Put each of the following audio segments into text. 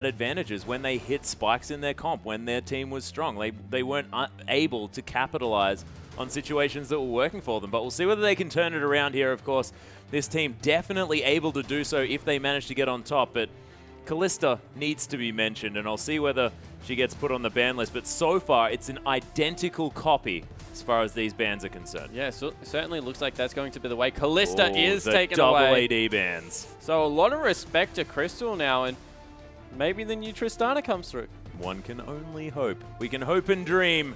advantages when they hit spikes in their comp, when their team was strong. They weren't able to capitalize on situations that were working for them. But we'll see whether they can turn it around here. Of course, this team definitely able to do so if they manage to get on top. But Kalista needs to be mentioned, and I'll see whether she gets put on the ban list. But so far, it's an identical copy as far as these bans are concerned. Yeah, so certainly looks like that's going to be the way. Kalista is taken double away. AD bans. So a lot of respect to Crystal now, and maybe the new Tristana comes through. One can only hope. We can hope and dream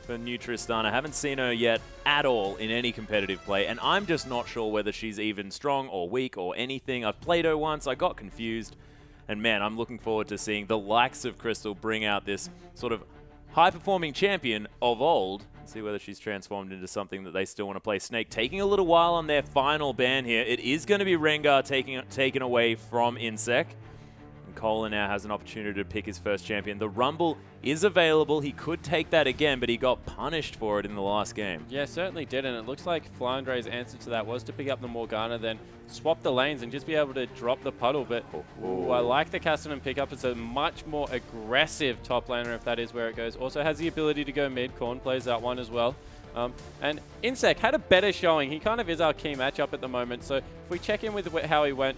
for new Tristana. Haven't seen her yet at all in any competitive play, and I'm just not sure whether she's even strong or weak or anything. I've played her once, I got confused, and man, I'm looking forward to seeing the likes of Crystal bring out this sort of high-performing champion of old. See whether she's transformed into something that they still want to play. Snake taking a little while on their final ban here. It is going to be Rengar taken away from Insec. Kohler now has an opportunity to pick his first champion. The Rumble is available. He could take that again, but he got punished for it in the last game. Yeah, certainly did, and it looks like Flandre's answer to that was to pick up the Morgana, then swap the lanes and just be able to drop the puddle. But I like the Cassidy pickup. It's a much more aggressive top laner if that is where it goes. Also has the ability to go mid. Korn plays that one as well. And Insec had a better showing. He kind of is our key matchup at the moment. So if we check in with how he went,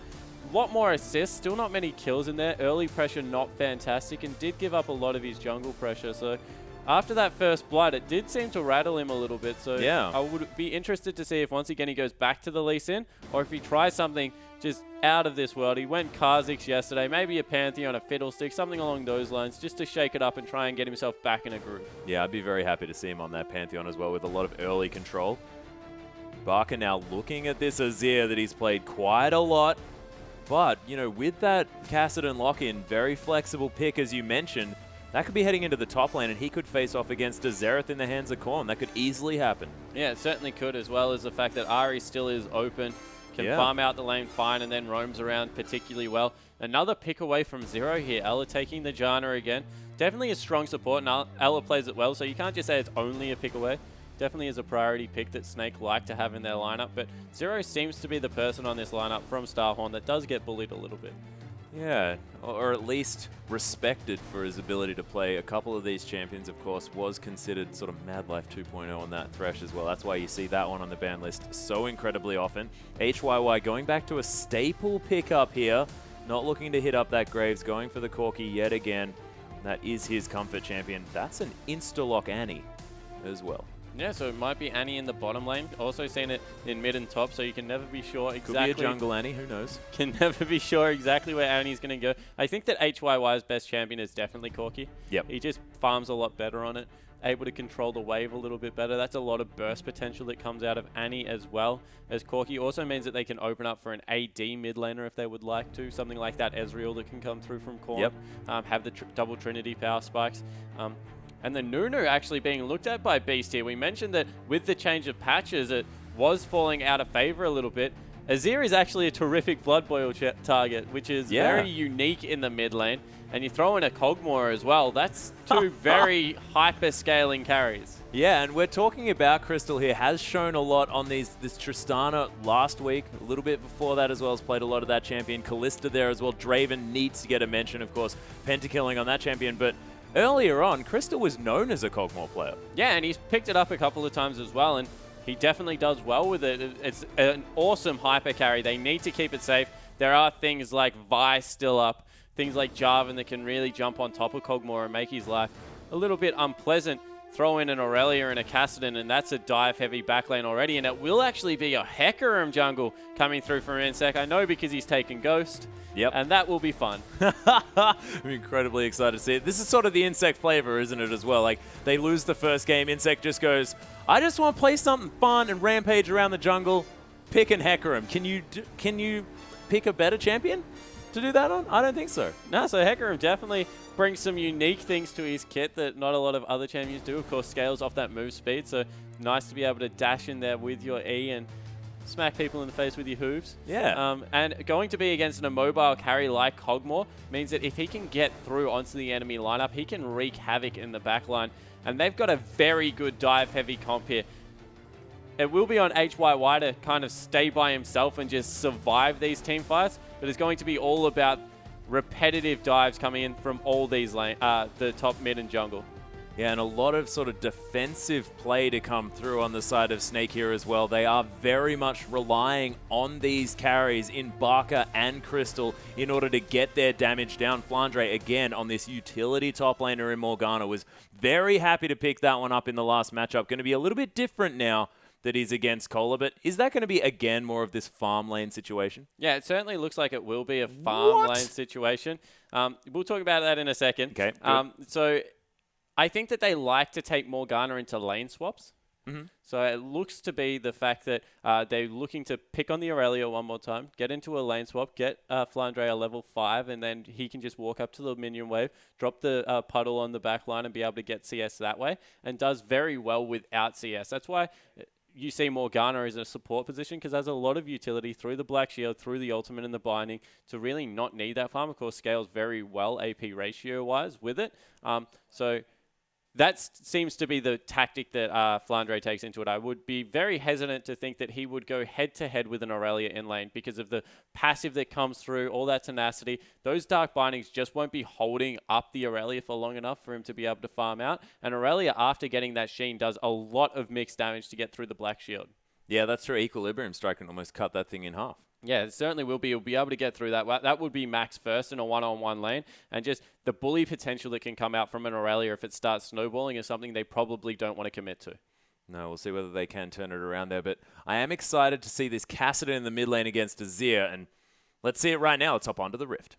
a lot more assists, still not many kills in there. Early pressure not fantastic, and did give up a lot of his jungle pressure. So after that first blood, it did seem to rattle him a little bit. So yeah, I would be interested to see if once again he goes back to the Lee Sin, or if he tries something just out of this world. He went Kha'Zix yesterday, maybe a Pantheon, a Fiddlestick, something along those lines, just to shake it up and try and get himself back in a groove. Yeah, I'd be very happy to see him on that Pantheon as well, with a lot of early control. Barker now looking at this Azir that he's played quite a lot. But, you know, with that Cassidy lock-in, very flexible pick, as you mentioned, that could be heading into the top lane, and he could face off against a Xerath in the hands of Korn. That could easily happen. Yeah, it certainly could, as well as the fact that Ahri still is open, can farm out the lane fine, and then roams around particularly well. Another pick away from Zero here. Ella taking the Janna again. Definitely a strong support, and Ella plays it well, so you can't just say it's only a pick away. Definitely is a priority pick that Snake like to have in their lineup, but Zero seems to be the person on this lineup from Starhorn that does get bullied a little bit. Yeah, or at least respected for his ability to play. A couple of these champions, of course, was considered sort of Mad Life 2.0 on that Thresh as well. That's why you see that one on the ban list so incredibly often. HYY going back to a staple pickup here, not looking to hit up that Graves, going for the Corki yet again. That is his comfort champion. That's an insta-lock Annie as well. Yeah, so it might be Annie in the bottom lane. Also seen it in mid and top, so you can never be sure exactly. Could be a jungle Annie, who knows? Can never be sure exactly where Annie's going to go. I think that HYY's best champion is definitely Corki. Yep. He just farms a lot better on it, able to control the wave a little bit better. That's a lot of burst potential that comes out of Annie as well as Corki. Also means that they can open up for an AD mid laner if they would like to. Something like that Ezreal that can come through from Korn. Yep. Have the double Trinity power spikes. And the Nunu actually being looked at by Beast here. We mentioned that with the change of patches, it was falling out of favor a little bit. Azir is actually a terrific Blood Boil target, which is very unique in the mid lane. And you throw in a Kog'Maw as well. That's two very hyper-scaling carries. Yeah, and we're talking about Crystal here. Has shown a lot on this Tristana last week. A little bit before that as well. Has played a lot of that champion. Kalista there as well. Draven needs to get a mention, of course. Pentakilling on that champion, but earlier on, Crystal was known as a Kog'Maw player. Yeah, and he's picked it up a couple of times as well, and he definitely does well with it. It's an awesome hyper carry. They need to keep it safe. There are things like Vi still up, things like Jarvan that can really jump on top of Kog'Maw and make his life a little bit unpleasant. Throw in an Aurelia and a Cassidy, and that's a dive-heavy backlane already, and it will actually be a Hecarim jungle coming through from Insec. I know because he's taken Ghost. Yep. And that will be fun. I'm incredibly excited to see it. This is sort of the Insec flavor, isn't it, as well? Like, they lose the first game. Insec just goes, I just want to play something fun and rampage around the jungle. Pick an Hecarim. Can you pick a better champion to do that on? I don't think so. No, so Hecarim definitely brings some unique things to his kit that not a lot of other champions do. Of course, scales off that move speed, so nice to be able to dash in there with your E and smack people in the face with your hooves. Yeah. And going to be against an immobile carry like Kog'Maw means that if he can get through onto the enemy lineup, he can wreak havoc in the backline. And they've got a very good dive-heavy comp here. It will be on HYY to kind of stay by himself and just survive these team fights, but it's going to be all about repetitive dives coming in from all these lane, the top, mid, and jungle. Yeah, and a lot of sort of defensive play to come through on the side of Snake here as well. They are very much relying on these carries in Barca and Crystal in order to get their damage down. Flandre, again, on this utility top laner in Morgana, was very happy to pick that one up in the last matchup. Going to be a little bit different now that he's against Cola, but is that going to be, again, more of this farm lane situation? Yeah, it certainly looks like it will be a farm lane situation. We'll talk about that in a second. Okay, so I think that they like to take Morgana into lane swaps. Mm-hmm. So it looks to be the fact that they're looking to pick on the Aurelia one more time, get into a lane swap, get Flandre a level 5, and then he can just walk up to the minion wave, drop the puddle on the back line and be able to get CS that way, and does very well without CS. That's why you see Morgana as a support position, because there's a lot of utility through the Black Shield, through the ultimate and the binding to really not need that farm. Of course, scales very well AP ratio-wise with it. So that seems to be the tactic that Flandre takes into it. I would be very hesitant to think that he would go head-to-head with an Aurelia in lane because of the passive that comes through, all that tenacity. Those Dark Bindings just won't be holding up the Aurelia for long enough for him to be able to farm out. And Aurelia, after getting that Sheen, does a lot of mixed damage to get through the Black Shield. Yeah, that's true. Equilibrium Strike can almost cut that thing in half. Yeah, it certainly will be. He'll be able to get through that. That would be max first in a one-on-one lane. And just the bully potential that can come out from an Aurelia if it starts snowballing is something they probably don't want to commit to. No, we'll see whether they can turn it around there. But I am excited to see this Cassidy in the mid lane against Azir. And let's see it right now. Let's hop onto the Rift.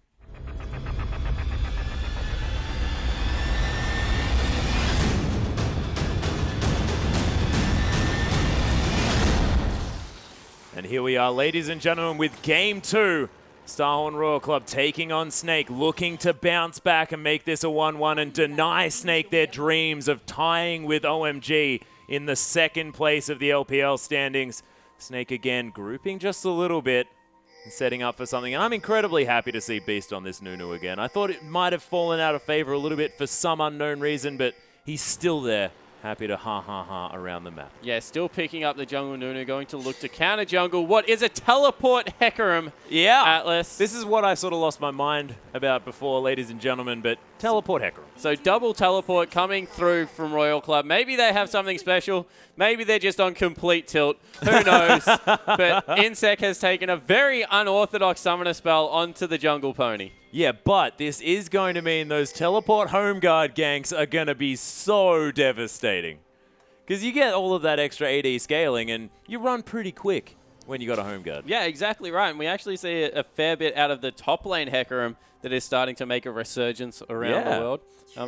And here we are, ladies and gentlemen, with Game 2. Starhorn Royal Club taking on Snake, looking to bounce back and make this a 1-1 and deny Snake their dreams of tying with OMG in the second place of the LPL standings. Snake again grouping just a little bit and setting up for something. And I'm incredibly happy to see Beast on this Nunu again. I thought it might have fallen out of favor a little bit for some unknown reason, but he's still there. Happy to ha around the map. Yeah, still picking up the jungle Nunu, going to look to counter jungle. What is a teleport Hecarim? Yeah. Atlas. This is what I sort of lost my mind about before, ladies and gentlemen, but teleport Hecarim. So double teleport coming through from Royal Club. Maybe they have something special. Maybe they're just on complete tilt. Who knows? But Insec has taken a very unorthodox summoner spell onto the jungle pony. Yeah, but this is going to mean those teleport home guard ganks are going to be so devastating. Because you get all of that extra AD scaling and you run pretty quick when you got a home guard. Yeah, exactly right. And we actually see a fair bit out of the top lane Hecarim that is starting to make a resurgence around the world.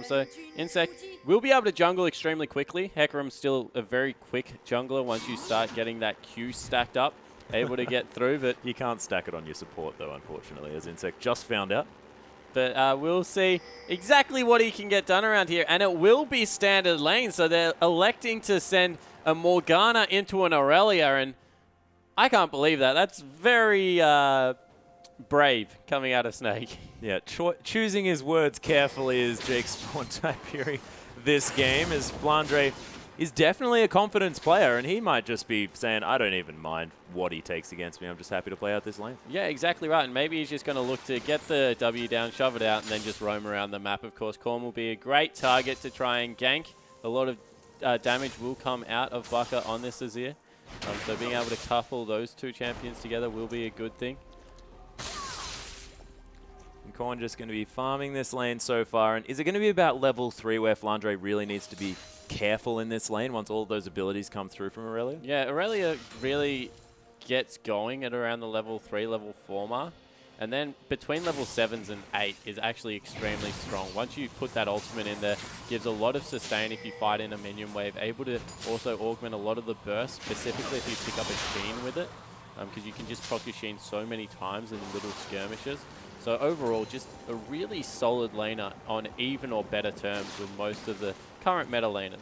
So Insect will be able to jungle extremely quickly. Hecarim's still a very quick jungler once you start getting that Q stacked up. Able to get through, but you can't stack it on your support though, unfortunately, as Insect just found out. But we'll see exactly what he can get done around here, and it will be standard lane, so they're electing to send a Morgana into an Aurelia, and I can't believe that. That's very brave coming out of Snake. Yeah, choosing his words carefully is Jake's Spawn type hearing this game, as Flandre is definitely a confidence player, and he might just be saying, I don't even mind what he takes against me. I'm just happy to play out this lane. Yeah, exactly right. And maybe he's just going to look to get the W down, shove it out, and then just roam around the map. Of course, Korn will be a great target to try and gank. A lot of damage will come out of Baka on this Azir. So being able to couple those two champions together will be a good thing. And Korn just going to be farming this lane so far. And is it going to be about level 3 where Flandre really needs to be careful in this lane once all of those abilities come through from Aurelia? Yeah, Aurelia really gets going at around the level 3, level 4 mark. And then between level 7s and 8 is actually extremely strong. Once you put that ultimate in there, gives a lot of sustain if you fight in a minion wave. Able to also augment a lot of the burst, specifically if you pick up a Sheen with it. Because you can just proc your Sheen so many times in little skirmishes. So overall, just a really solid laner on even or better terms with most of the current meta laners.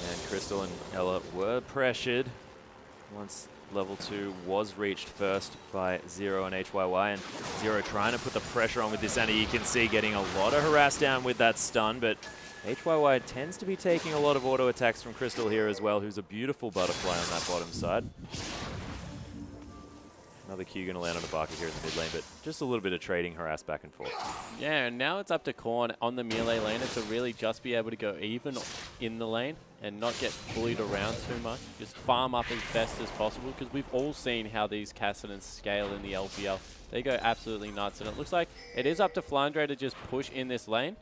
And Crystal and Ella were pressured once level 2 was reached first by Zero and HYY. And Zero trying to put the pressure on with this Annie. You can see getting a lot of harass down with that stun, but HYY tends to be taking a lot of auto attacks from Crystal here as well, who's a beautiful butterfly on that bottom side. Another Q going to land on a Barker here in the mid lane, but just a little bit of trading harass back and forth. Yeah, and now it's up to Korn on the melee laner to really just be able to go even in the lane and not get bullied around too much. Just farm up as best as possible, because we've all seen how these Kassadins scale in the LPL. They go absolutely nuts, and it looks like it is up to Flandre to just push in this lane.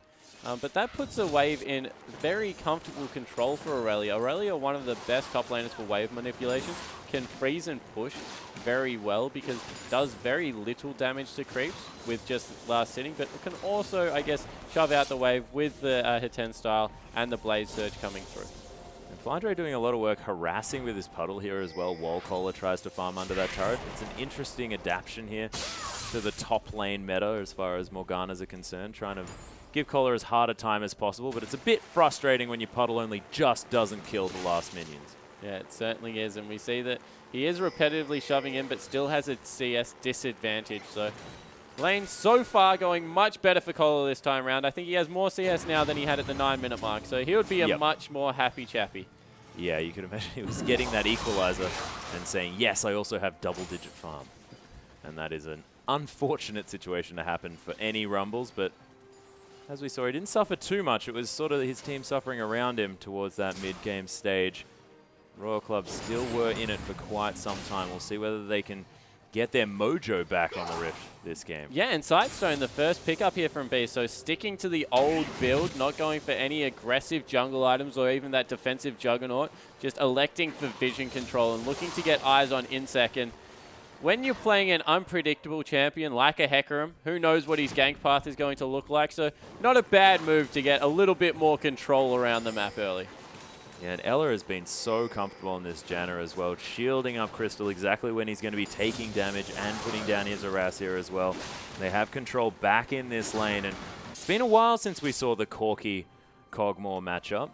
But that puts a wave in very comfortable control for Aurelia. Aurelia, one of the best top laners for wave manipulation, can freeze and push very well because it does very little damage to creeps with just last sitting, but it can also, I guess, shove out the wave with the Hiten style and the Blaze Surge coming through. And Flandre doing a lot of work harassing with his puddle here as well while Kohler tries to farm under that turret. It's an interesting adaptation here to the top lane meta as far as Morganas are concerned, trying to give Kohler as hard a time as possible, but it's a bit frustrating when your puddle only just doesn't kill the last minions. Yeah, it certainly is, and we see that he is repetitively shoving in, but still has a CS disadvantage. So lane so far going much better for Kohler this time around. I think he has more CS now than he had at the 9-minute mark, so he would be a much more happy chappy. Yeah, you could imagine he was getting that equalizer and saying, yes, I also have double-digit farm. And that is an unfortunate situation to happen for any Rumbles, but as we saw, he didn't suffer too much. It was sort of his team suffering around him towards that mid-game stage. Royal Club still were in it for quite some time. We'll see whether they can get their mojo back on the Rift this game. Yeah, and Sightstone, the first pickup here from B, so sticking to the old build, not going for any aggressive jungle items or even that defensive Juggernaut, just electing for vision control and looking to get eyes on Insec. And when you're playing an unpredictable champion like a Hecarim, who knows what his gank path is going to look like, so not a bad move to get a little bit more control around the map early. Yeah, and Ella has been so comfortable in this Janna as well, shielding up Crystal exactly when he's going to be taking damage and putting down his harass here as well. They have control back in this lane, and it's been a while since we saw the Corki-Kog'Maw matchup.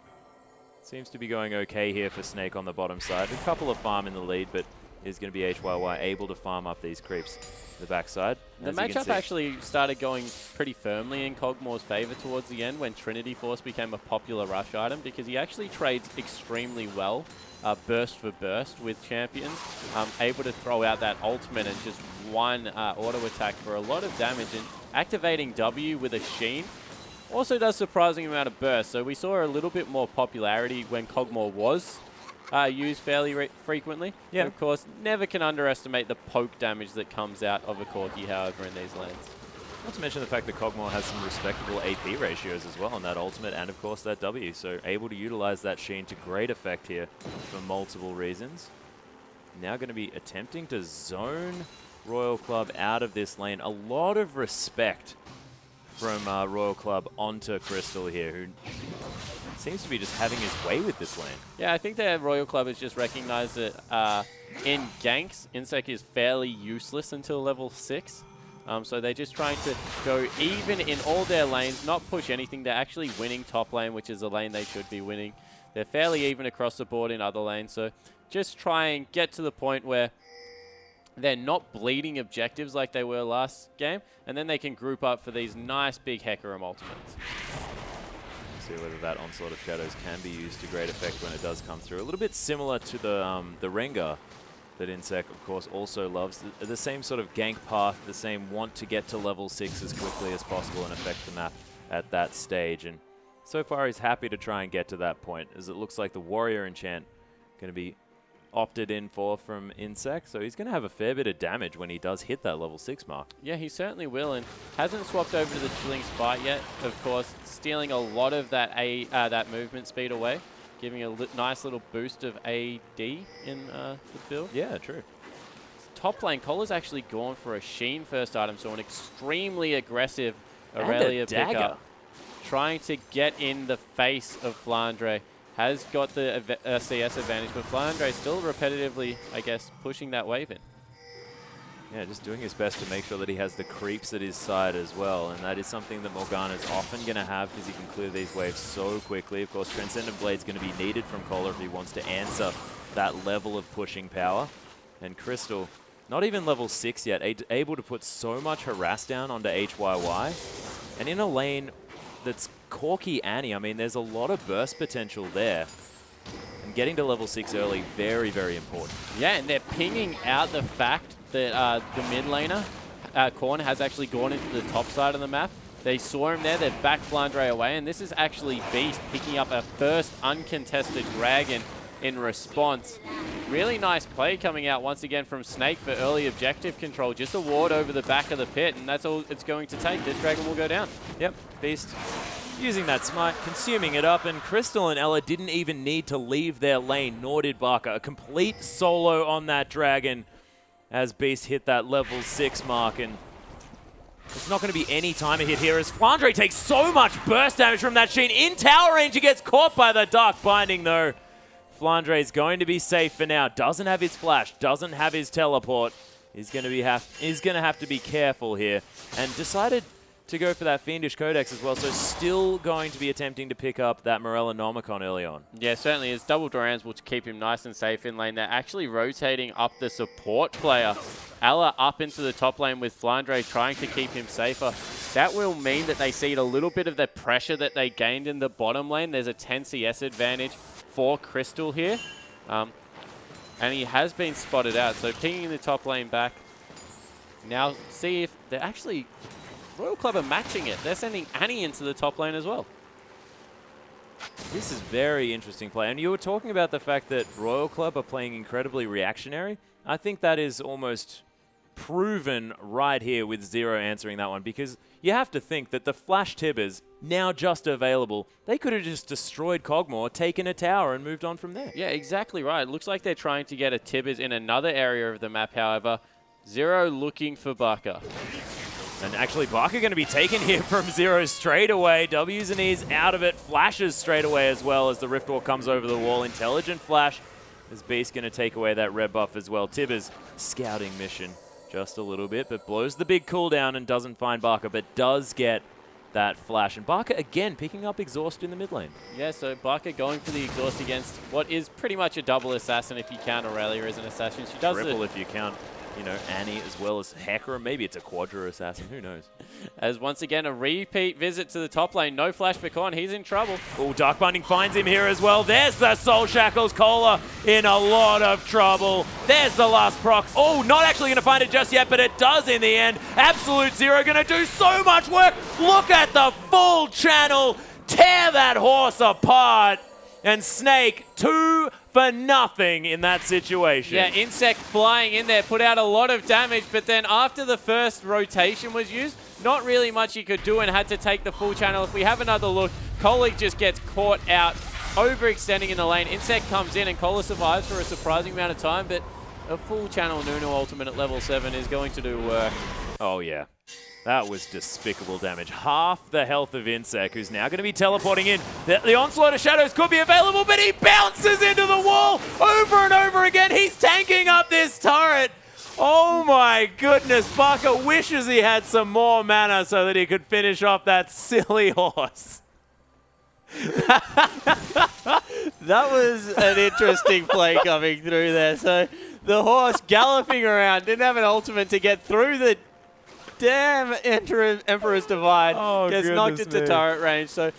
Seems to be going okay here for Snake on the bottom side. A couple of farm in the lead, but is going to be HYY able to farm up these creeps the backside. The matchup actually started going pretty firmly in Kog'Maw's favor towards the end when Trinity Force became a popular rush item, because he actually trades extremely well burst for burst with champions, able to throw out that ultimate and just one auto attack for a lot of damage, and activating W with a Sheen also does surprising amount of burst. So we saw a little bit more popularity when Kog'Maw was used fairly frequently. Yeah. And of course, never can underestimate the poke damage that comes out of a Corki, however, in these lanes. Not to mention the fact that Kog'Maw has some respectable AP ratios as well on that ultimate and, of course, that W. So able to utilize that Sheen to great effect here for multiple reasons. Now going to be attempting to zone Royal Club out of this lane. A lot of respect from Royal Club onto Crystal here, who seems to be just having his way with this lane. Yeah, I think the Royal Club has just recognized that in ganks, Insec is fairly useless until level 6. So they're just trying to go even in all their lanes, not push anything. They're actually winning top lane, which is a lane they should be winning. They're fairly even across the board in other lanes. So just try and get to the point where they're not bleeding objectives like they were last game, and then they can group up for these nice big Hecarim ultimates. See whether that Onslaught of Shadows can be used to great effect when it does come through. A little bit similar to the Rengar that Insec, of course, also loves. The same sort of gank path, the same want to get to level 6 as quickly as possible and affect the map at that stage. And so far, he's happy to try and get to that point, as it looks like the Warrior Enchant going to be opted in for from Insec, so he's going to have a fair bit of damage when he does hit that level 6 mark. Yeah, he certainly will, and hasn't swapped over to the Chilling Spite yet, of course, stealing a lot of that that movement speed away, giving a nice little boost of AD in the build. Yeah, true. Top lane, Kohler's actually gone for a Sheen first item, so an extremely aggressive Aurelia pickup, trying to get in the face of Flandre. Has got the CS advantage, but Flandre still repetitively, I guess, pushing that wave in. Yeah, just doing his best to make sure that he has the creeps at his side as well, and that is something that Morgana's often going to have because he can clear these waves so quickly. Of course, Transcendent Blade's going to be needed from Kohler if he wants to answer that level of pushing power. And Crystal, not even level 6 yet, able to put so much harass down onto HYY, and in a lane that's Corki Annie. I mean, there's a lot of burst potential there. And getting to level 6 early, very, very important. Yeah, and they're pinging out the fact that the mid laner, Korn, has actually gone into the top side of the map. They saw him there, they've backed Flandre away, and this is actually Beast picking up a first uncontested dragon in response. Really nice play coming out once again from Snake for early objective control. Just a ward over the back of the pit, and that's all it's going to take. This dragon will go down. Yep, Beast using that smite, consuming it up, and Crystal and Ella didn't even need to leave their lane, nor did Barker. A complete solo on that dragon as Beast hit that level 6 mark, and it's not going to be any timer hit here as Flandre takes so much burst damage from that Sheen. In tower range, he gets caught by the Dark Binding though. Flandre is going to be safe for now. Doesn't have his flash, doesn't have his teleport. He's going to have to be careful here, and decided to go for that Fiendish Codex as well, so still going to be attempting to pick up that Morella Nomicon early on. Yeah, certainly is. Double Durans will keep him nice and safe in lane. They're actually rotating up the support player. Ella up into the top lane with Flandre trying to keep him safer. That will mean that they cede a little bit of the pressure that they gained in the bottom lane. There's a 10 CS advantage for Crystal here. And he has been spotted out, so pinging the top lane back. Now see if they're actually... Royal Club are matching it. They're sending Annie into the top lane as well. This is very interesting play. And you were talking about the fact that Royal Club are playing incredibly reactionary. I think that is almost proven right here with Zero answering that one, because you have to think that the Flash Tibbers, now just available, they could have just destroyed Cogmore, taken a tower, and moved on from there. Yeah, exactly right. It looks like they're trying to get a Tibbers in another area of the map, however. Zero looking for Barker. And actually, Barker going to be taken here from Zero straight away. W's and E's out of it. Flashes straight away as well as the Rift Wall comes over the wall. Intelligent flash. Is Beast going to take away that red buff as well. Tibbers scouting mission just a little bit, but blows the big cooldown and doesn't find Barker, but does get that flash. And Barker, again, picking up Exhaust in the mid lane. Yeah, so Barker going for the Exhaust against what is pretty much a double assassin if you count Aurelia as an assassin. She does triple if you count, you know, Annie as well as Hecarim. Maybe it's a quadra assassin. Who knows? As once again, a repeat visit to the top lane. No flash for Con. He's in trouble. Oh, Dark Binding finds him here as well. There's the Soul Shackles. Cola in a lot of trouble. There's the last proc. Oh, not actually going to find it just yet, but it does in the end. Absolute Zero going to do so much work. Look at the full channel. Tear that horse apart. And Snake, 2 for nothing in that situation. Yeah, Insect flying in there, put out a lot of damage, but then after the first rotation was used, not really much he could do and had to take the full channel. If we have another look, Kolik just gets caught out, overextending in the lane. Insect comes in and Kola survives for a surprising amount of time, but a full channel Nunu ultimate at level 7 is going to do work. Oh, yeah. That was despicable damage. Half the health of Insect, who's now going to be teleporting in. The Onslaught of Shadows could be available, but he bounces into the wall over and over again. He's tanking up this turret. Oh my goodness. Barker wishes he had some more mana so that he could finish off that silly horse. That was an interesting play coming through there. So the horse galloping around, didn't have an ultimate to get through the damn Emperor's Divide. Oh, gets knocked into turret range. So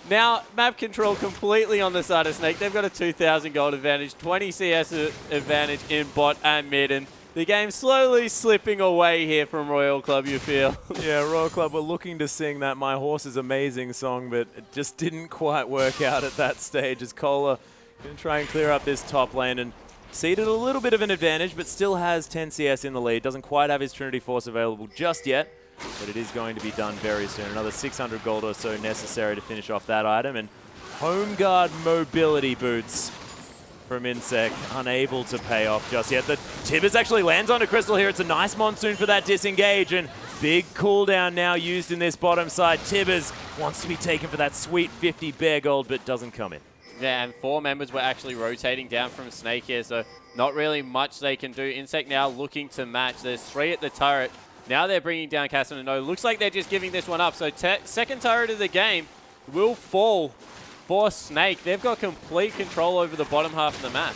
now map control completely on the side of Snake. They've got a 2,000 gold advantage, 20 CS advantage in bot and mid, and the game's slowly slipping away here from Royal Club, you feel. Yeah, Royal Club were looking to sing that My Horse is Amazing song, but it just didn't quite work out at that stage as Cola going to try and clear up this top lane and ceded a little bit of an advantage, but still has 10 CS in the lead. Doesn't quite have his Trinity Force available just yet, but it is going to be done very soon. Another 600 gold or so necessary to finish off that item. And Home Guard mobility boots from Insect, unable to pay off just yet. The Tibbers actually lands onto Crystal here. It's a nice Monsoon for that disengage, and big cooldown now used in this bottom side. Tibbers wants to be taken for that sweet 50 bear gold, but doesn't come in. Yeah, and 4 members were actually rotating down from Snake here, so not really much they can do. Insect now looking to match. There's 3 at the turret. Now they're bringing down Casanova. Looks like they're just giving this one up. So second turret of the game will fall for Snake. They've got complete control over the bottom half of the map.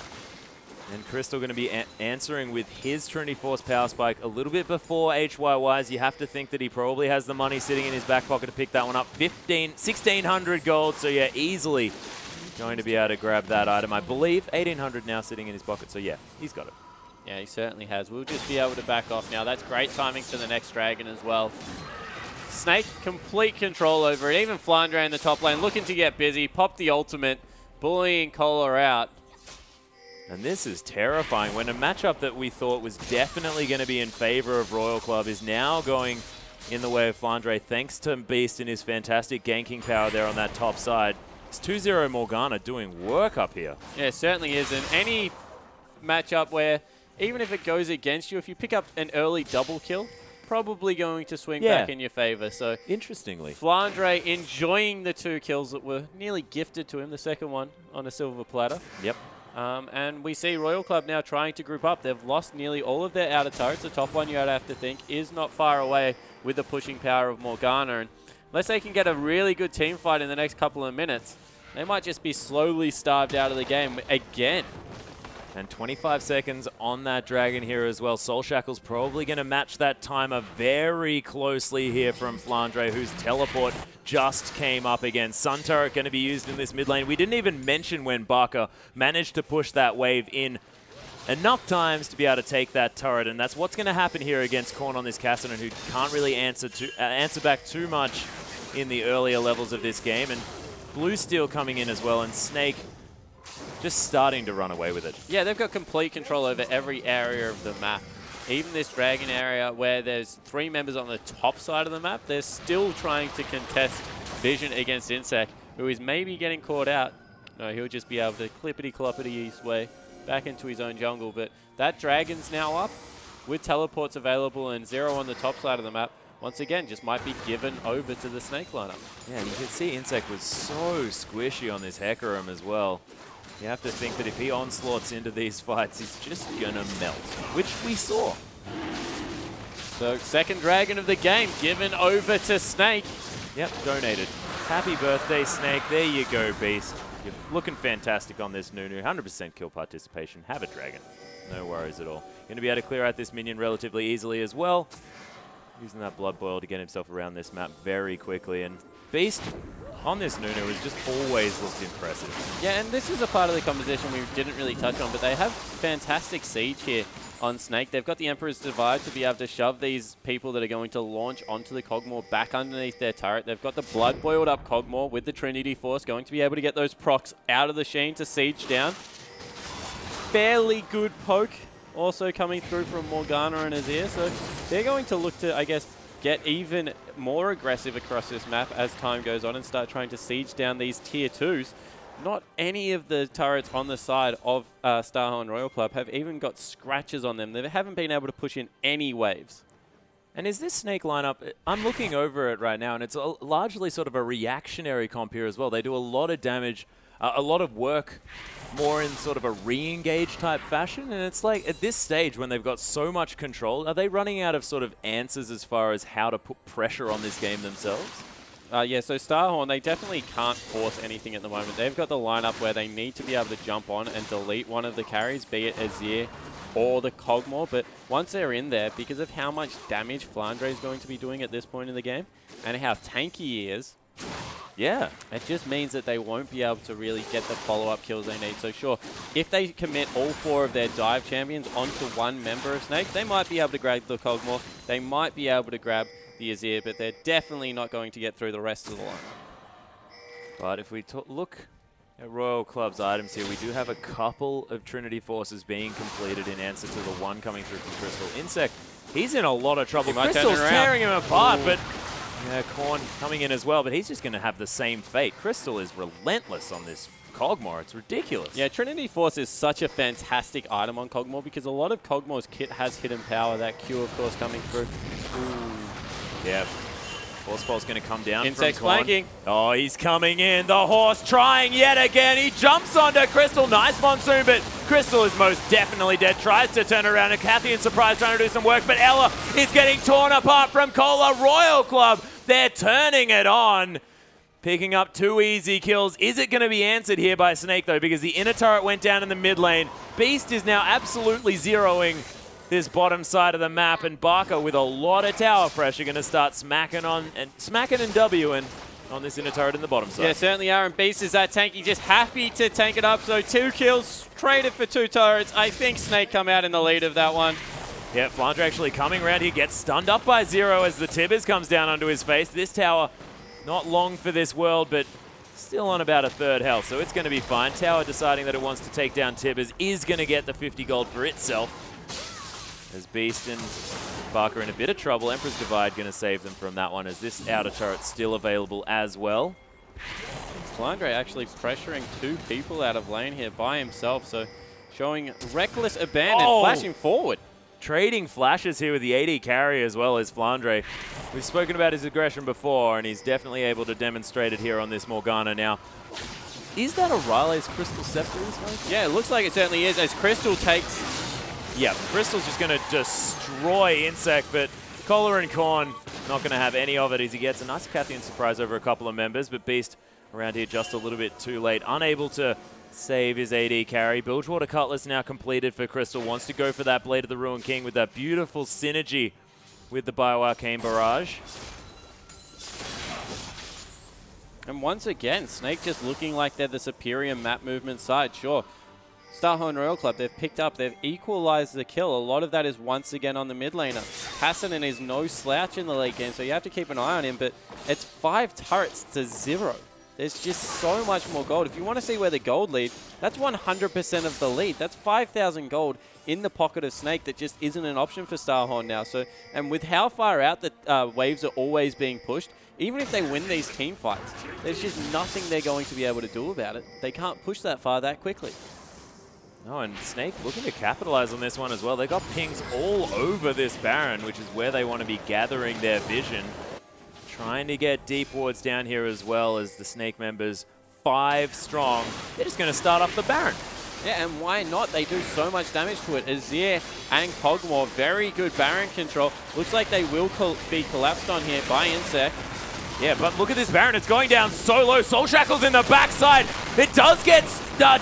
And Crystal going to be answering with his Trinity Force Power Spike a little bit before HYY's. You have to think that he probably has the money sitting in his back pocket to pick that one up. 1,600 gold, so yeah, easily going to be able to grab that item. I believe 1,800 now sitting in his pocket, so yeah, he's got it. Yeah, he certainly has. We'll just be able to back off now. That's great timing for the next Dragon as well. Snake, complete control over it. Even Flandre in the top lane looking to get busy. Pop the ultimate, bullying Cola out. And this is terrifying when a matchup that we thought was definitely going to be in favor of Royal Club is now going in the way of Flandre, thanks to Beast and his fantastic ganking power there on that top side. It's 2-0 Morgana doing work up here. Yeah, it certainly is. And any matchup where, even if it goes against you, if you pick up an early double kill, probably going to swing back in your favor. So interestingly, Flandre enjoying the 2 kills that were nearly gifted to him, the second one on a silver platter. Yep. And we see Royal Club now trying to group up. They've lost nearly all of their outer turrets. The top one, you'd have to think, is not far away with the pushing power of Morgana. And unless they can get a really good team fight in the next couple of minutes, they might just be slowly starved out of the game again. And 25 seconds on that Dragon here as well. Soul Shackle's probably going to match that timer very closely here from Flandre, whose teleport just came up again. Sun Turret going to be used in this mid lane. We didn't even mention when Barker managed to push that wave in enough times to be able to take that turret, and that's what's going to happen here against Korn on this Cassidy, who can't really answer back too much in the earlier levels of this game. And Blue Steel coming in as well, and Snake just starting to run away with it. Yeah, they've got complete control over every area of the map. Even this Dragon area where there's 3 members on the top side of the map, they're still trying to contest Vision against Insect, who is maybe getting caught out. No, he'll just be able to clippity-cloppity his way back into his own jungle. But that Dragon's now up with teleports available and 0 on the top side of the map. Once again, just might be given over to the Snake lineup. Yeah, you can see Insect was so squishy on this Hecarim as well. You have to think that if he onslaughts into these fights, he's just going to melt, which we saw. So, second Dragon of the game given over to Snake. Yep, donated. Happy birthday, Snake. There you go, Beast. You're looking fantastic on this Nunu. 100% kill participation. Have a Dragon. No worries at all. Going to be able to clear out this minion relatively easily as well. Using that Blood Boil to get himself around this map very quickly. And Beast on this Nunu has just always looked impressive. Yeah, and this is a part of the composition we didn't really touch on, but they have fantastic siege here on Snake. They've got the Emperor's Divide to be able to shove these people that are going to launch onto the Cogmore back underneath their turret. They've got the Blood Boiled up Cogmore with the Trinity Force going to be able to get those procs out of the Sheen to siege down. Fairly good poke also coming through from Morgana and Azir, so they're going to look to, I guess, get even more aggressive across this map as time goes on and start trying to siege down these tier 2s. Not any of the turrets on the side of Starhorn Royal Club have even got scratches on them. They haven't been able to push in any waves. And is this Snake lineup, I'm looking over it right now, and it's largely sort of a reactionary comp here as well. They do a lot of damage, a lot of work more in sort of a re-engage type fashion, and it's like at this stage when they've got so much control, are they running out of sort of answers as far as how to put pressure on this game themselves? Yeah, so Starhorn, they definitely can't force anything at the moment. They've got the lineup where they need to be able to jump on and delete one of the carries, be it Azir or the Cogmore, but once they're in there, because of how much damage Flandre is going to be doing at this point in the game, and how tanky he is, yeah, it just means that they won't be able to really get the follow-up kills they need. So sure, if they commit all 4 of their dive champions onto one member of Snake, they might be able to grab the Cogmore, they might be able to grab the Azir, but they're definitely not going to get through the rest of the line. But if we look at Royal Club's items here, we do have a couple of Trinity Forces being completed in answer to the one coming through from Crystal. Insect, he's in a lot of trouble. Crystal's tearing him apart, but yeah, Korn coming in as well, but he's just going to have the same fate. Crystal is relentless on this Cogmore. It's ridiculous. Yeah, Trinity Force is such a fantastic item on Cogmore because a lot of Cogmore's kit has hidden power. That Q, of course, coming through. Ooh. Yeah. Force Ball's going to come down. Insect's flanking. Oh, he's coming in. The horse trying yet again. He jumps onto Crystal. Nice Monsoon, but Crystal is most definitely dead. Tries to turn around, and Kathy in surprise trying to do some work, but Ella is getting torn apart from Cola. Royal Club, they're turning it on. Picking up 2 easy kills. Is it going to be answered here by Snake, though? Because the inner turret went down in the mid lane. Beast is now absolutely zeroing this bottom side of the map, and Barker with a lot of tower pressure going to start smacking and W'ing. on this inner turret in the bottom side. Yeah, certainly are, and Beast is that tanky, just happy to tank it up. So 2 kills, traded for 2 turrets. I think Snake come out in the lead of that one. Yeah, Flandre actually coming around here, gets stunned up by Zero as the Tibbers comes down onto his face. This tower, not long for this world, but still on about a third health, so it's going to be fine. Tower deciding that it wants to take down Tibbers is going to get the 50 gold for itself. As Beast and Barker in a bit of trouble. Emperor's Divide going to save them from that one, as this outer turret's still available as well. Flandre actually pressuring 2 people out of lane here by himself, so showing reckless abandon, flashing forward. Trading flashes here with the AD carry as well as Flandre. We've spoken about his aggression before, and he's definitely able to demonstrate it here on this Morgana now. Is that a Riley's Crystal Scepter this one? Yeah, it looks like it certainly is, as Crystal takes... Yeah, Crystal's just going to destroy Insect, but Collar and Korn not going to have any of it as he gets a nice Cathian surprise over a couple of members, but Beast around here just a little bit too late, unable to save his AD carry. Bilgewater Cutlass now completed for Crystal. Wants to go for that Blade of the Ruined King with that beautiful synergy with the Bioarcane Barrage. And once again, Snake just looking like they're the superior map movement side. Sure, Starhorn Royal Club, they've picked up, they've equalized the kill. A lot of that is once again on the mid laner. Hassanen is no slouch in the late game, so you have to keep an eye on him, but it's 5 turrets to 0. There's just so much more gold. If you want to see where the gold lead, that's 100% of the lead. That's 5,000 gold in the pocket of Snake that just isn't an option for Starhorn now. So, and with how far out the waves are always being pushed, even if they win these team fights, there's just nothing they're going to be able to do about it. They can't push that far that quickly. No, and Snake looking to capitalize on this one as well. They got pings all over this Baron, which is where they want to be gathering their vision. Trying to get deep wards down here as well as the Snake members, 5 strong. They're just going to start off the Baron. Yeah, and why not? They do so much damage to it. Azir and Kog'Maw, very good Baron control. Looks like they will be collapsed on here by Insect. Yeah, but look at this Baron. It's going down so low. Soul Shackle's in the backside. It does get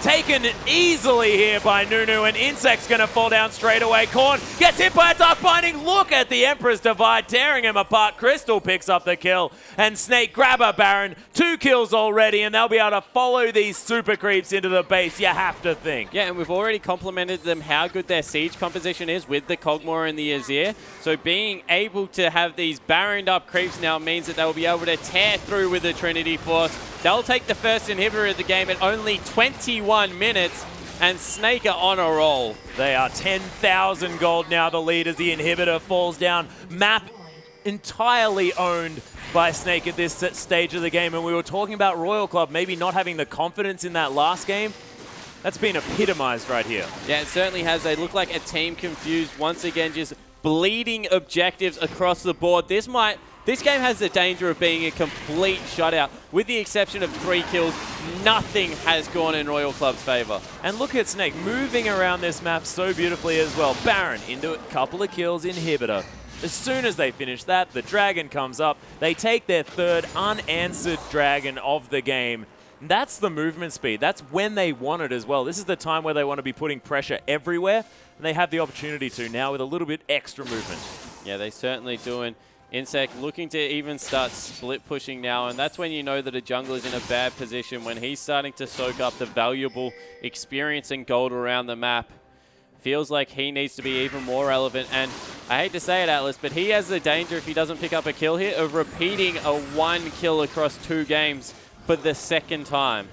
taken easily here by Nunu, and Insect's going to fall down straight away. Korn gets hit by a Dark Binding. Look at the Emperor's Divide tearing him apart. Crystal picks up the kill, and Snake grab a Baron. 2 kills already, and they'll be able to follow these super creeps into the base, you have to think. Yeah, and we've already complimented them how good their siege composition is with the Kog'Maw and the Azir. So being able to have these Baroned up creeps now means that they'll be able to tear through with the Trinity Force. They'll take the first inhibitor of the game at only 21 minutes, and Snake are on a roll. They are 10,000 gold now, the lead, as the inhibitor falls down. Map entirely owned by Snake at this stage of the game, and we were talking about Royal Club maybe not having the confidence in that last game. That's been epitomized right here. Yeah, it certainly has. They look like a team confused. Once again, just bleeding objectives across the board. This game has the danger of being a complete shutout. With the exception of 3 kills, nothing has gone in Royal Club's favor. And look at Snake moving around this map so beautifully as well. Baron into a couple of kills, inhibitor. As soon as they finish that, the dragon comes up. They take their 3rd unanswered dragon of the game. And that's the movement speed. That's when they want it as well. This is the time where they want to be putting pressure everywhere, and they have the opportunity to now with a little bit extra movement. Yeah, they certainly do. And Insect looking to even start split pushing now, and that's when you know that a jungler is in a bad position, when he's starting to soak up the valuable experience and gold around the map. Feels like he needs to be even more relevant, and I hate to say it, Atlas, but he has the danger, if he doesn't pick up a kill here, of repeating a 1 kill across 2 games for the 2nd time.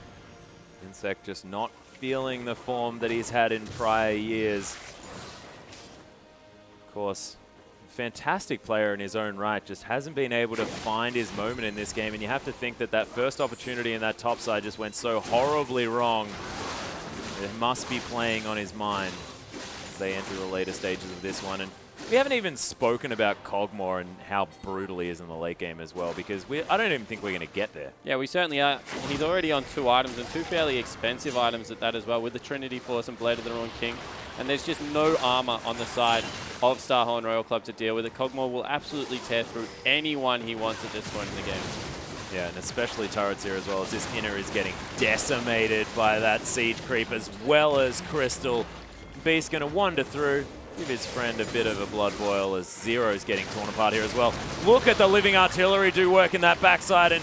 Insect just not feeling the form that he's had in prior years. Of course, fantastic player in his own right, just hasn't been able to find his moment in this game, and you have to think that that first opportunity in that top side just went so horribly wrong. It must be playing on his mind as they enter the later stages of this one. And we haven't even spoken about Kog'Maw and how brutal he is in the late game as well, because I don't even think we're going to get there. Yeah, we certainly are. He's already on 2 items, and 2 fairly expensive items at that as well, with the Trinity Force and Blade of the Ruined King. And there's just no armor on the side of Starhorn Royal Club to deal with it. Kog'Maw will absolutely tear through anyone he wants at this point in the game. Yeah, and especially turrets here as well, as this inner is getting decimated by that siege creep, as well as Crystal. Beast going to wander through, give his friend a bit of a blood boil, as Zero's getting torn apart here as well. Look at the living artillery do work in that backside, and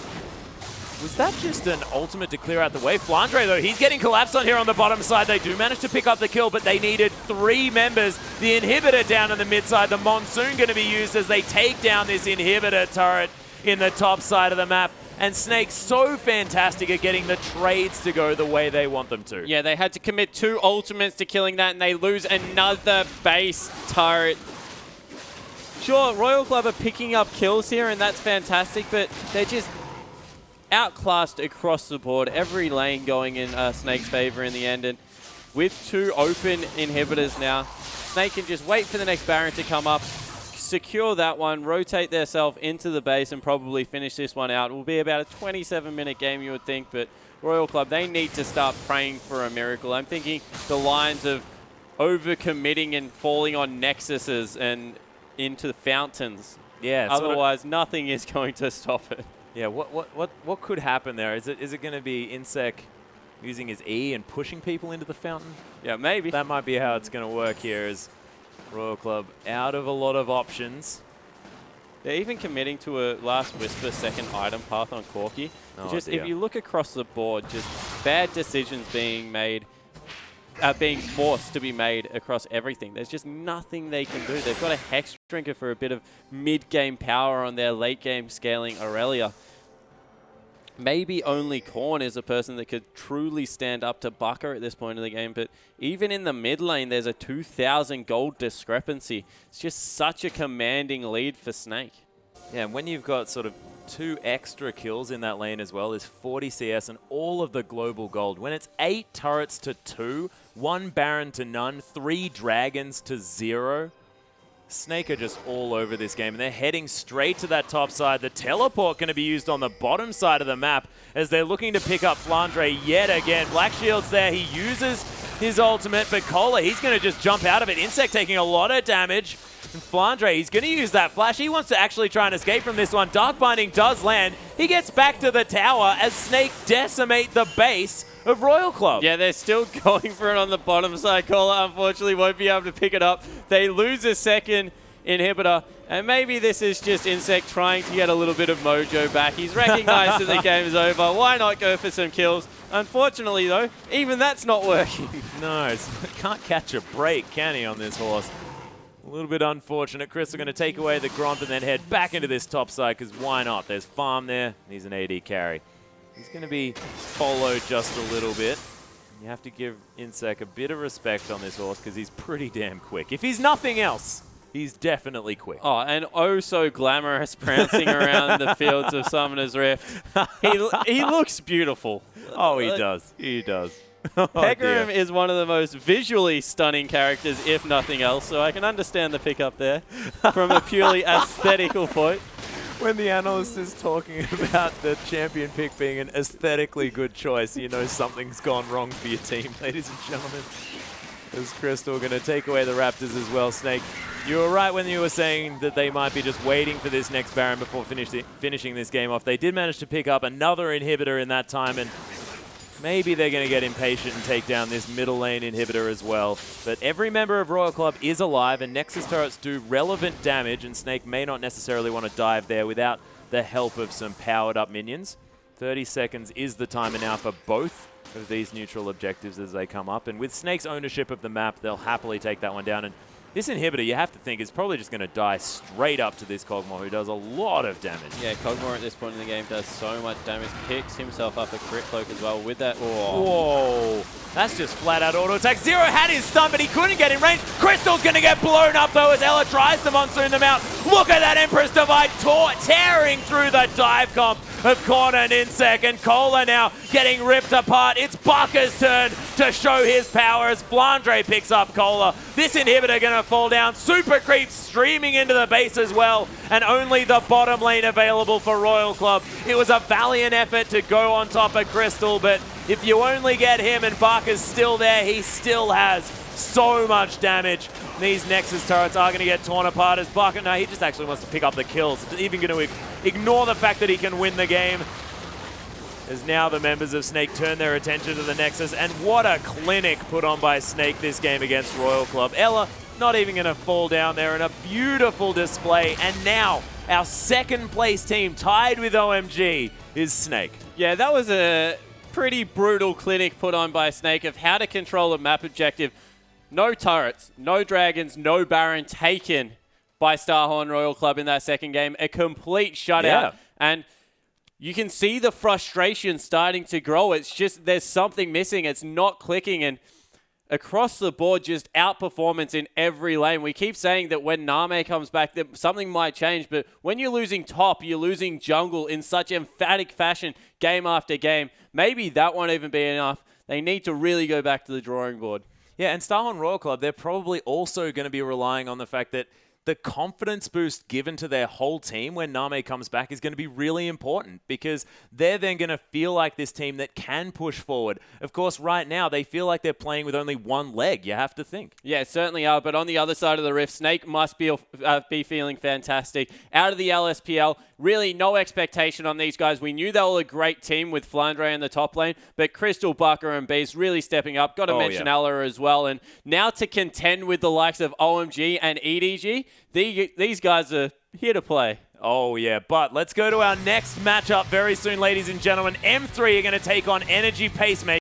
Was that just an ultimate to clear out the way? Flandre, though, he's getting collapsed on here on the bottom side. They do manage to pick up the kill, but they needed 3 members. The inhibitor down on the mid side. The Monsoon going to be used as they take down this inhibitor turret in the top side of the map. And Snake so fantastic at getting the trades to go the way they want them to. Yeah, they had to commit 2 ultimates to killing that, and they lose another base turret. Sure, Royal Club are picking up kills here, and that's fantastic, but they're just outclassed across the board. Every lane going in Snake's favor in the end, and with 2 open inhibitors now, Snake can just wait for the next Baron to come up, secure that one, rotate themselves into the base, and probably finish this one out. It will be about a 27-minute game, you would think, but Royal Club, they need to start praying for a miracle. I'm thinking the lines of overcommitting and falling on Nexuses and into the fountains. Yeah. Otherwise, nothing is going to stop it. Yeah, what could happen there? Is it going to be Insec using his E and pushing people into the fountain? Yeah, maybe. That might be how it's going to work here as Royal Club out of a lot of options. They're even committing to a last whisper second item path on Corki. Just if you look across the board, just bad decisions being made, being forced to be made across everything. There's just nothing they can do. They've got a Hex Drinker for a bit of mid-game power on their late-game scaling Aurelia. Maybe only Korn is a person that could truly stand up to Bucker at this point in the game, but even in the mid lane, there's a 2,000 gold discrepancy. It's just such a commanding lead for Snake. Yeah, and when you've got sort of 2 extra kills in that lane as well, is 40 CS and all of the global gold. When it's 8 turrets to 2, 1 Baron to none, 3 dragons to 0, Snake are just all over this game, and they're heading straight to that top side. The teleport going to be used on the bottom side of the map as they're looking to pick up Flandre yet again. Black Shield's there. He uses his ultimate, but Cola, he's going to just jump out of it. Insect taking a lot of damage. And Flandre, he's going to use that flash. He wants to actually try and escape from this one. Dark Binding does land. He gets back to the tower as Snake decimate the base of Royal Club. Yeah, they're still going for it on the bottom side. Cola, unfortunately, won't be able to pick it up. They lose a second inhibitor, and maybe this is just Insect trying to get a little bit of mojo back. He's recognized that the game is over. Why not go for some kills? Unfortunately, though, even that's not working. No, can't catch a break, can he, on this horse? A little bit unfortunate. Chris are going to take away the Gromp and then head back into this top side, because why not? There's Farm there, and he's an AD carry. He's going to be followed just a little bit. You have to give Insec a bit of respect on this horse, because he's pretty damn quick. If he's nothing else, he's definitely quick. Oh, and oh so glamorous prancing around the fields of Summoner's Rift. He looks beautiful. Oh, he does. He does. Pegram is one of the most visually stunning characters, if nothing else, so I can understand the pickup there from a purely aesthetical point. When the analyst is talking about the champion pick being an aesthetically good choice, you know something's gone wrong for your team, ladies and gentlemen. Is Crystal going to take away the Raptors as well, Snake? You were right when you were saying that they might be just waiting for this next Baron before finishing this game off. They did manage to pick up another inhibitor in that time, and maybe they're going to get impatient and take down this middle lane inhibitor as well. But every member of Royal Club is alive, and Nexus turrets do relevant damage, and Snake may not necessarily want to dive there without the help of some powered up minions. 30 seconds is the timer now for both of these neutral objectives as they come up. And with Snake's ownership of the map, they'll happily take that one down. And this inhibitor, you have to think, is probably just going to die straight up to this Kog'Maw, who does a lot of damage. Yeah, Kog'Maw at this point in the game does so much damage. Picks himself up a crit cloak as well with that. Oh. Whoa. That's just flat out auto attack. Zero had his stun, but he couldn't get in range. Crystal's going to get blown up, though, as Ella tries to Monsoon them out. Look at that Empress Divide tearing through the dive comp of Korn and Insec, and Cola now getting ripped apart. It's Bucker's turn to show his power as Flandre picks up Cola. This inhibitor going to fall down. Super Creep streaming into the base as well, and only the bottom lane available for Royal Club. It was a valiant effort to go on top of Crystal, but if you only get him and Barker's still there, he still has so much damage. These Nexus turrets are going to get torn apart as Barker, no, he just actually wants to pick up the kills. He's even going to ignore the fact that he can win the game. As now the members of Snake turn their attention to the Nexus, and what a clinic put on by Snake this game against Royal Club. Ella not even going to fall down there in a beautiful display, and now our second place team tied with OMG is Snake. Yeah, that was a pretty brutal clinic put on by Snake of how to control a map objective. No turrets, no dragons, no Baron taken by Starhorn Royal Club in that second game. A complete shutout. Yeah. And you can see the frustration starting to grow. It's just there's something missing. It's not clicking. And across the board, just outperformance in every lane. We keep saying that when Name comes back, that something might change. But when you're losing top, you're losing jungle in such emphatic fashion game after game. Maybe that won't even be enough. They need to really go back to the drawing board. Yeah, and Starhorn Royal Club, they're probably also going to be relying on the fact that the confidence boost given to their whole team when Name comes back is going to be really important because they're then going to feel like this team that can push forward. Of course, right now, they feel like they're playing with only one leg, you have to think. Yeah, certainly are. But on the other side of the rift, Snake must be feeling fantastic. Out of the LSPL, really no expectation on these guys. We knew they were a great team with Flandre in the top lane, but Crystal, Bucker, and Beast really stepping up. Got to mention Ella as well. And now to contend with the likes of OMG and EDG, these guys are here to play. Oh, yeah. But let's go to our next matchup very soon, ladies and gentlemen. M3 are going to take on Energy Pacemaker.